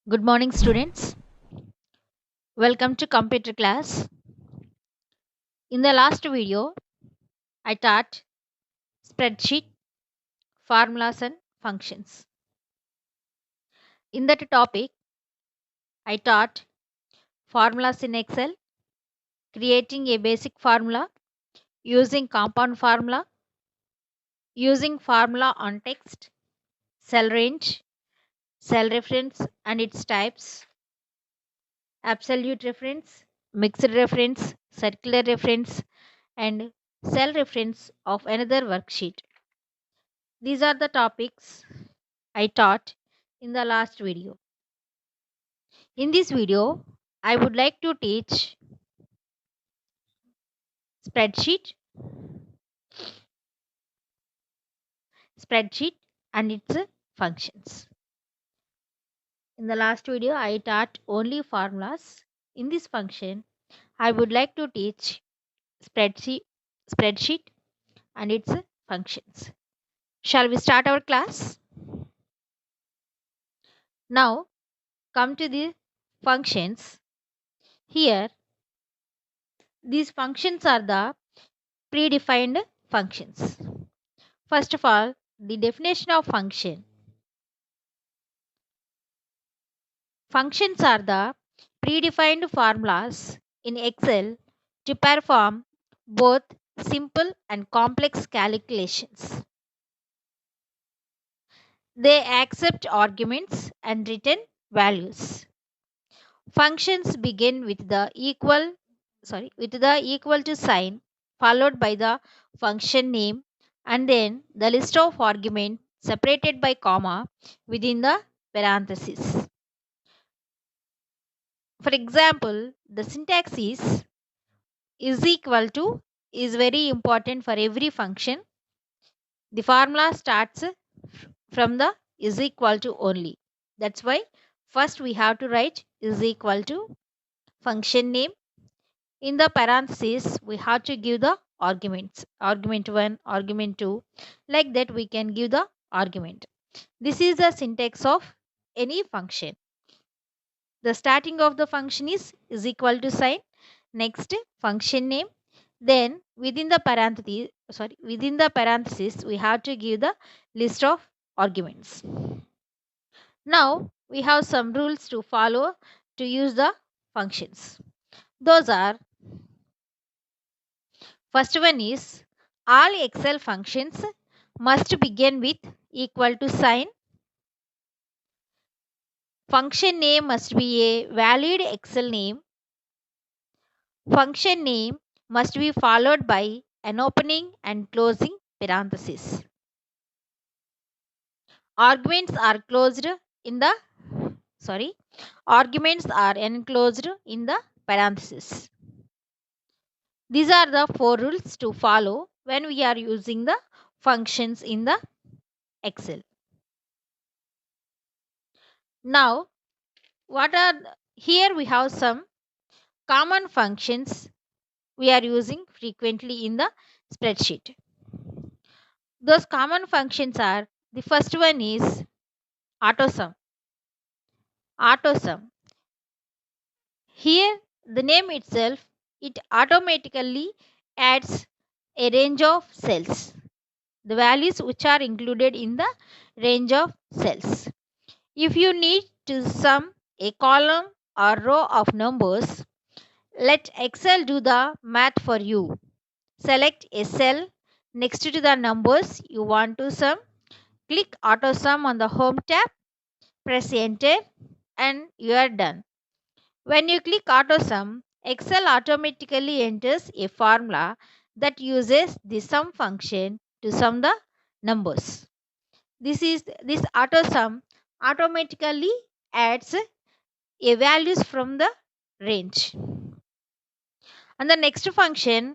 Good morning, students. Welcome to computer class. In the last video, I taught spreadsheet, formulas, and functions. In that topic, I taught formulas in Excel, creating a basic formula, using compound formula, using formula on text, cell range, cell reference and its types, absolute reference, mixed reference, circular reference, and cell reference of another worksheet. These are the topics I taught in the last video. In this video, I would like to teach spreadsheet, spreadsheet and its functions. In the last video, I taught only formulas. In this function, I would like to teach spreadsheet, spreadsheet and its functions. Shall we start our class? Now, come to the functions. Here, these functions are the predefined functions. First of all, the definition of function. Functions are the predefined formulas in Excel to perform both simple and complex calculations. They accept arguments and return values. Functions begin with the equal to sign followed by the function name and then the list of arguments separated by comma within the parentheses. For example, the syntax is equal to is very important for every function. The formula starts from the is equal to only. That's why first we have to write is equal to function name. In the parentheses, we have to give the arguments. Argument 1, argument 2. Like that we can give the argument. This is the syntax of any function. The starting of the function is equal to sign. Next function name. Then within the parenthesis we have to give the list of arguments. Now we have some rules to follow to use the functions. Those are, first one is all Excel functions must begin with equal to sign. Function name must be a valid Excel name. Function name must be followed by an opening and closing parenthesis. Arguments are closed in the arguments are enclosed in the parenthesis. These are the four rules to follow when we are using the functions in the Excel. Now, here we have some common functions we are using frequently in the spreadsheet. Those common functions are, the first one is AutoSum. AutoSum. Here the name itself, it automatically adds a range of cells. The values which are included in the range of cells. If you need to sum a column or row of numbers, let Excel do the math for you. Select a cell next to the numbers you want to sum. Click Auto Sum on the Home tab. Press Enter and you are done. When you click Auto Sum, Excel automatically enters a formula that uses the sum function to sum the numbers. This Auto Sum automatically adds a values from the range. And the next function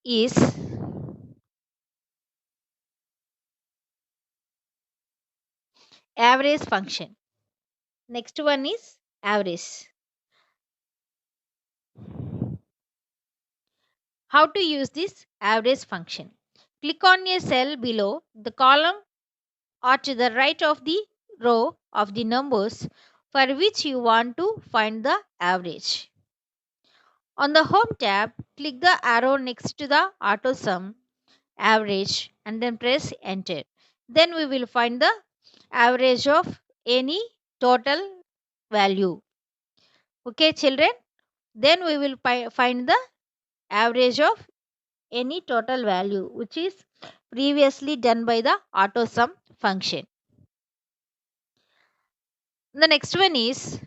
is average function. Next one is average. How to use this average function? Click on a cell below the column or to the right of the row of the numbers for which you want to find the average. On the Home tab, click the arrow next to the AutoSum average and then press enter. Then we will find the average of any total value. Okay, children? Then we will find the average of any total value which is previously done by the AutoSum function. The next one is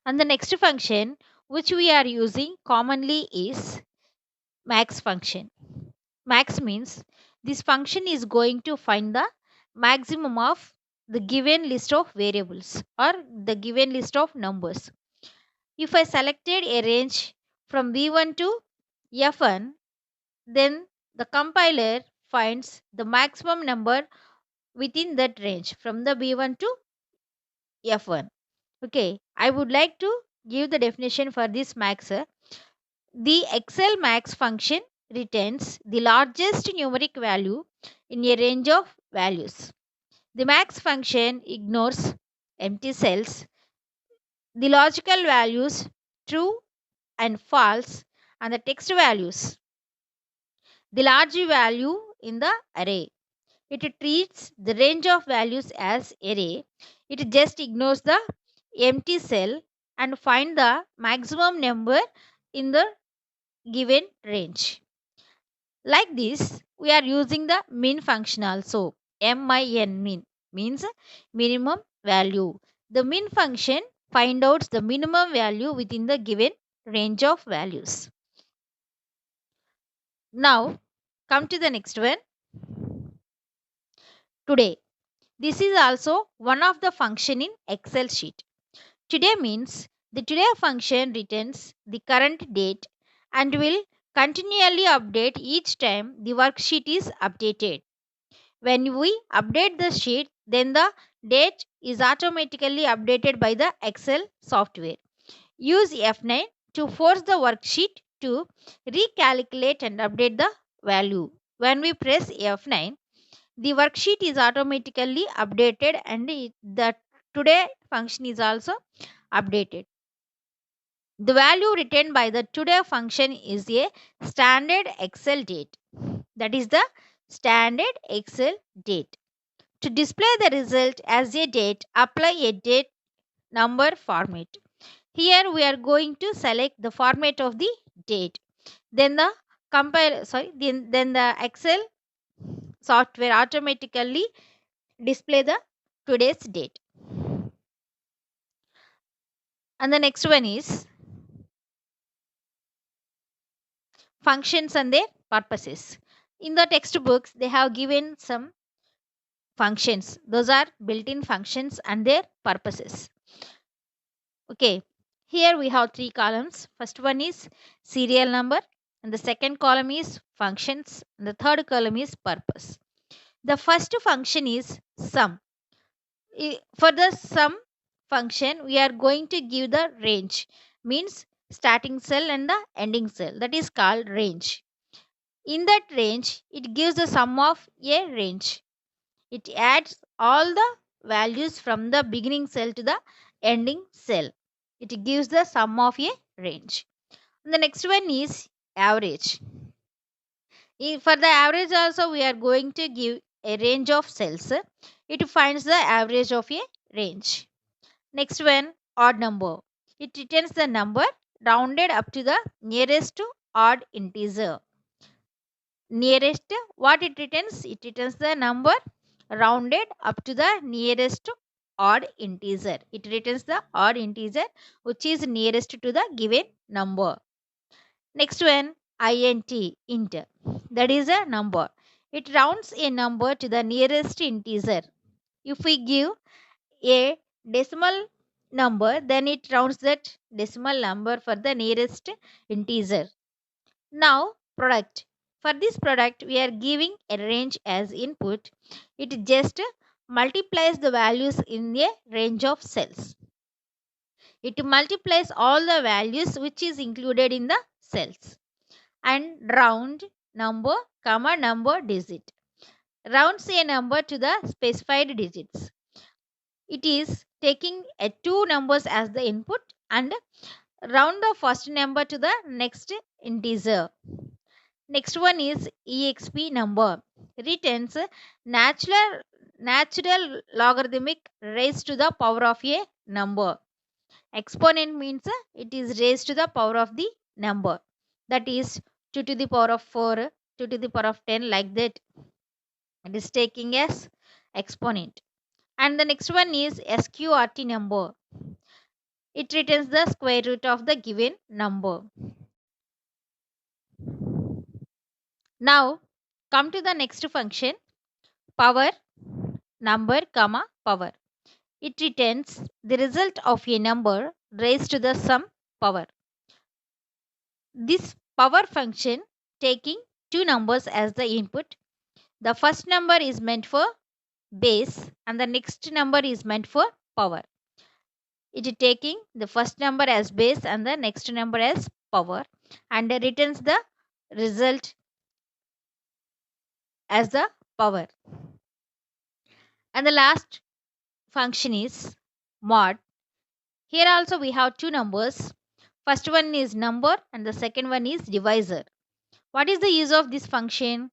and the next function which we are using commonly is max function. Max means this function is going to find the maximum of the given list of variables or the given list of numbers. If I selected a range from V1 to F1, then the compiler finds the maximum number within that range from the B1 to F1. Okay, I would like to give the definition for this max. The Excel max function returns the largest numeric value in a range of values. The max function ignores empty cells, the logical values true and false, and the text values, the large value in the array. It treats the range of values as array. It just ignores the empty cell and find the maximum number in the given range. Like this, we are using the min function also. Min means minimum value. The min function find out the minimum value within the given range of values. Now, come to the next one. Today. This is also one of the function in Excel sheet. Today means the today function returns the current date and will continually update each time the worksheet is updated. When we update the sheet, then the date is automatically updated by the Excel software. Use F9 to force the worksheet to recalculate and update the value. When we press F9, the worksheet is automatically updated and the today function is also updated. The value returned by the today function is a standard Excel date. That is the standard Excel date. To display the result as a date, apply a date number format. Here we are going to select the format of the date. Then the then the Excel software automatically display the today's date. And the next one is functions and their purposes. In the textbooks, they have given some functions. Those are built-in functions and their purposes. Okay, here we have three columns. First one is serial number, and the second column is functions, and the third column is purpose. The first function is sum. For the sum function, we are going to give the range, means starting cell and the ending cell. That is called range. In that range, it gives the sum of a range. It adds all the values from the beginning cell to the ending cell. It gives the sum of a range. And the next one is average. For the average also, we are going to give a range of cells. It finds the average of a range. Next one, odd number. It returns the number rounded up to the nearest odd integer. Nearest, what it returns? It returns the number rounded up to the nearest odd integer. It returns the odd integer which is nearest to the given number. Next one, int. That is a number. It rounds a number to the nearest integer. If we give a decimal number, then it rounds that decimal number for the nearest integer. Now, product. For this product, we are giving a range as input. It just multiplies the values in a range of cells. It multiplies all the values which is included in the cells and round number, comma number digit. rounds a number to the specified digits. It is taking two numbers as the input and round the first number to the next integer. Next one is exp number. Returns natural natural logarithmic raised to the power of a number. Exponent means it is raised to the power of the number. That is 2 to the power of 4, 2 to the power of 10, like that. It is taking as exponent. And the next one is sqrt number. It returns the square root of the given number. Now come to the next function, power number comma power. It returns the result of a number raised to the sum power. This power function taking two numbers as the input. The first number is meant for base and the next number is meant for power. It is taking the first number as base and the next number as power and returns the result as the power. And the last function is mod. Here also we have two numbers. First one is number and the second one is divisor. What is the use of this function?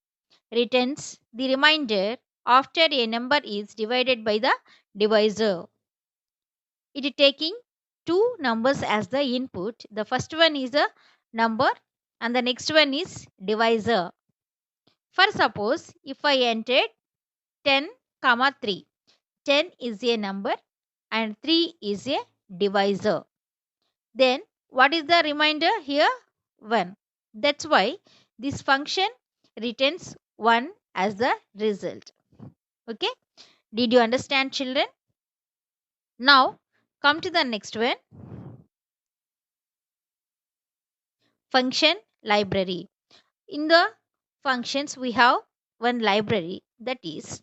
Returns the remainder after a number is divided by the divisor. It is taking two numbers as the input. The first one is a number and the next one is divisor. For suppose if I entered 10, 3. 10 is a number and 3 is a divisor. Then what is the remainder here? 1. That's why this function returns 1 as the result. Okay. Did you understand, children? Now come to the next one. Function library. In the functions we have one library, that is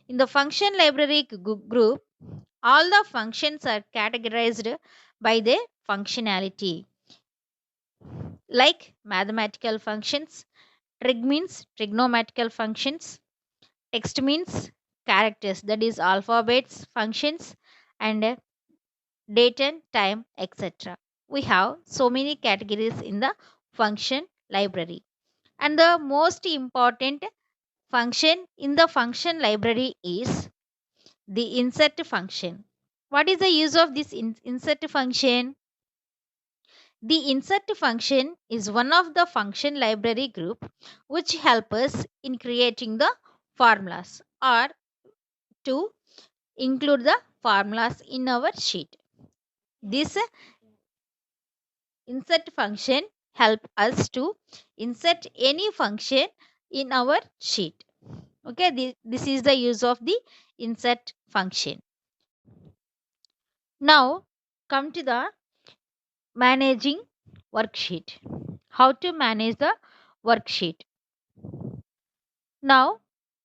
in the function library group all the functions are categorized by their functionality. Like mathematical functions, trig means trigonometrical functions, text means characters, that is alphabets functions, and date and time, etc. We have so many categories in the function library. And the most important function in the function library is the insert function. What is the use of this insert function? The insert function is one of the function library group which help us in creating the formulas or to include the formulas in our sheet. This insert function help us to insert any function in our sheet. Okay, this is the use of the insert function. Now come to the managing worksheet. How to manage the worksheet? Now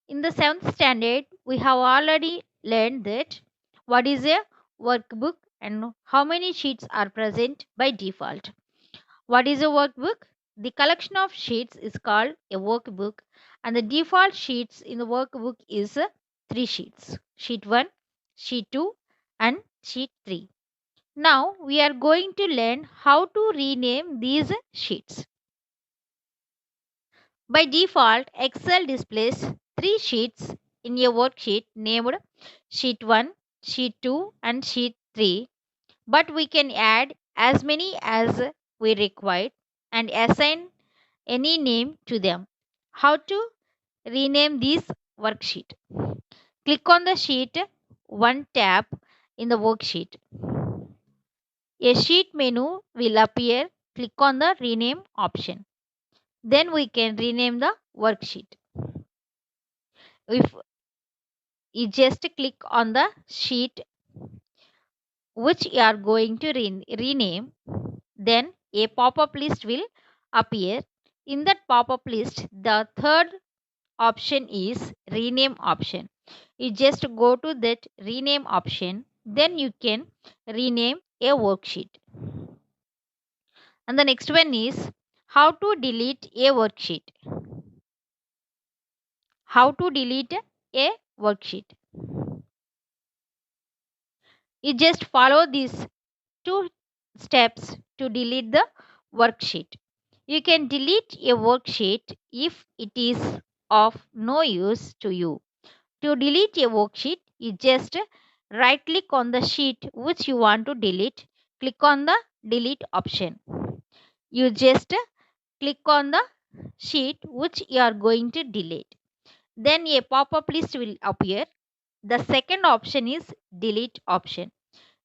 in the 7th standard we have already learned that what is a workbook and how many sheets are present by default. What is a workbook? The collection of sheets is called a workbook and the default sheets in the workbook is 3 sheets. Sheet 1, sheet 2 and sheet 3. Now we are going to learn how to rename these sheets. By default, Excel displays 3 sheets in a worksheet named sheet 1, sheet 2 and sheet 3, but we can add as many as we require and assign any name to them. How to rename this worksheet? Click on the sheet 1 tab in the worksheet. A sheet menu will appear. Click on the rename option. Then we can rename the worksheet. If you just click on the sheet which you are going to rename, then a pop-up list will appear. In that pop-up list, the third option is rename option. You just go to that rename option, then you can rename a worksheet. And the next one is how to delete a worksheet. How to delete a worksheet? You just follow these two steps to delete the worksheet. You can delete a worksheet if it is of no use to you. To delete a worksheet, you just right click on the sheet which you want to delete. Click on the delete option. You just click on the sheet which you are going to delete. Then a pop-up list will appear. The second option is delete option.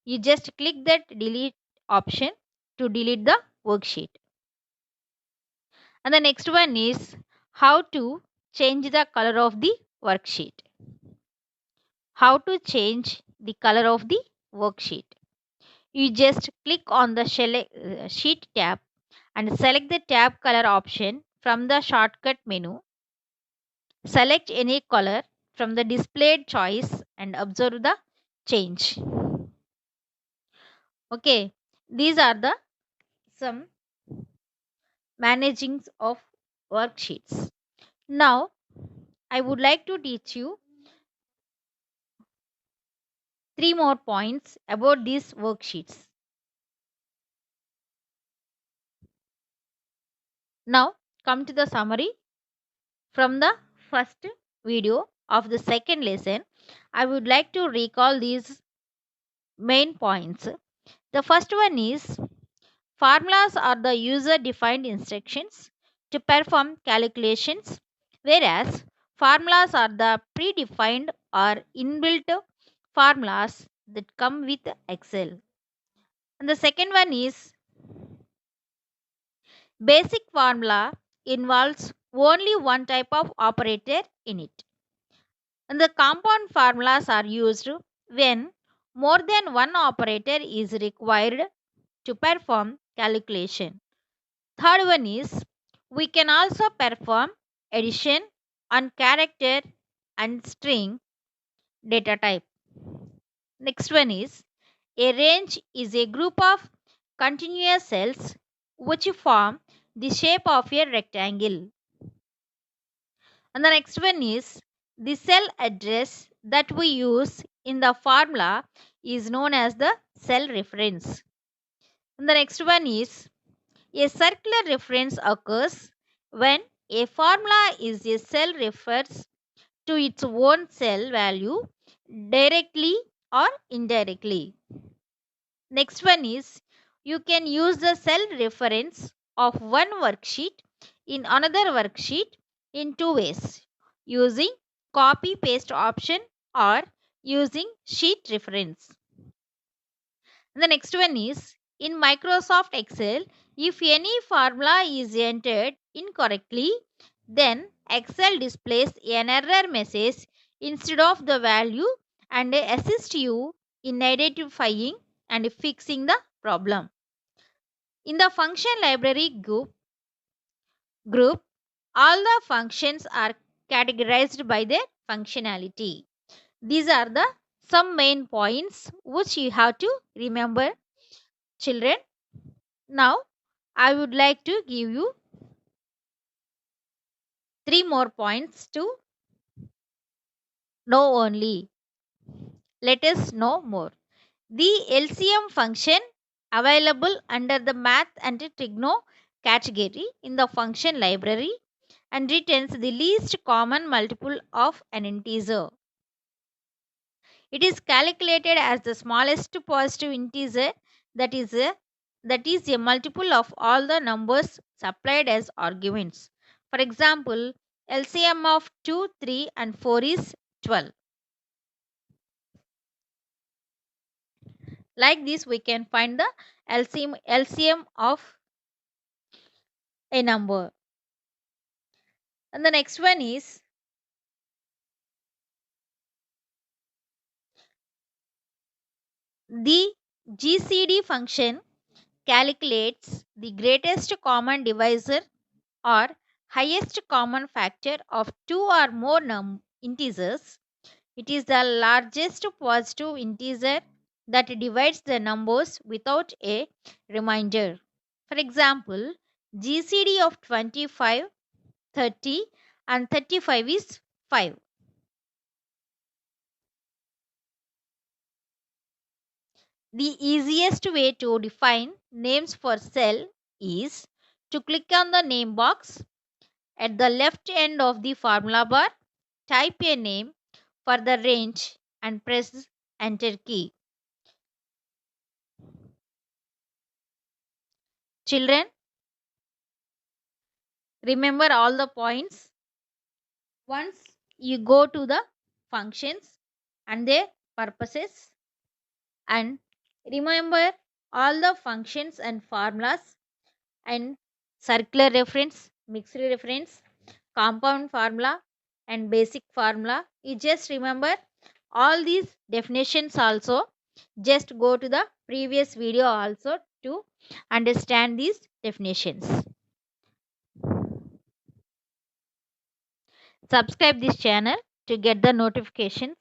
You just click that delete option to delete the worksheet. And the next one is how to change the color of the worksheet. How to change the color of the worksheet. You just click on the sheet tab and select the tab color option from the shortcut menu. Select any color from the displayed choice and observe the change. Okay, these are the some managings of worksheets. Now, I would like to teach you three more points about these worksheets. Now, come to the summary from the first video of the second lesson. I would like to recall these main points. The first one is formulas are the user defined instructions to perform calculations, whereas formulas are the predefined or inbuilt formulas that come with Excel. And the second one is basic formula involves only one type of operator in it. And the compound formulas are used when more than one operator is required to perform calculation. Third one is we can also perform addition on character and string data type. Next one is a range is a group of continuous cells which form the shape of a rectangle. And the next one is the cell address that we use in the formula is known as the cell reference. And the next one is a circular reference occurs when a formula is a cell refers to its own cell value directly or indirectly. Next one is you can use the cell reference of one worksheet in another worksheet in two ways, using copy paste option or using sheet reference. The next one is in Microsoft Excel, if any formula is entered incorrectly, then Excel displays an error message instead of the value and assists you in identifying and fixing the problem. In the function library group, all the functions are categorized by their functionality. These are the some main points which you have to remember, children. Now, I would like to give you three more points to know only. Let us know more. The LCM function available under the math and trigono category in the function library and returns the least common multiple of an integer. It is calculated as the smallest positive integer that is a multiple of all the numbers supplied as arguments. For example, LCM of 2, 3 and 4 is 12. Like this we can find the LCM of a number. And the next one is the GCD function calculates the greatest common divisor or highest common factor of two or more integers. It is the largest positive integer that divides the numbers without a remainder. For example, GCD of 25, 30 and 35 is 5. The easiest way to define names for cell is to click on the name box at the left end of the formula bar, type a name for the range and press enter key. Children, remember all the points. Once you go to the functions and their purposes, and remember all the functions and formulas and circular reference, mixed reference, compound formula and basic formula. You just remember all these definitions also. Just go to the previous video also to understand these definitions. Subscribe this channel to get the notifications.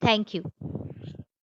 Thank you.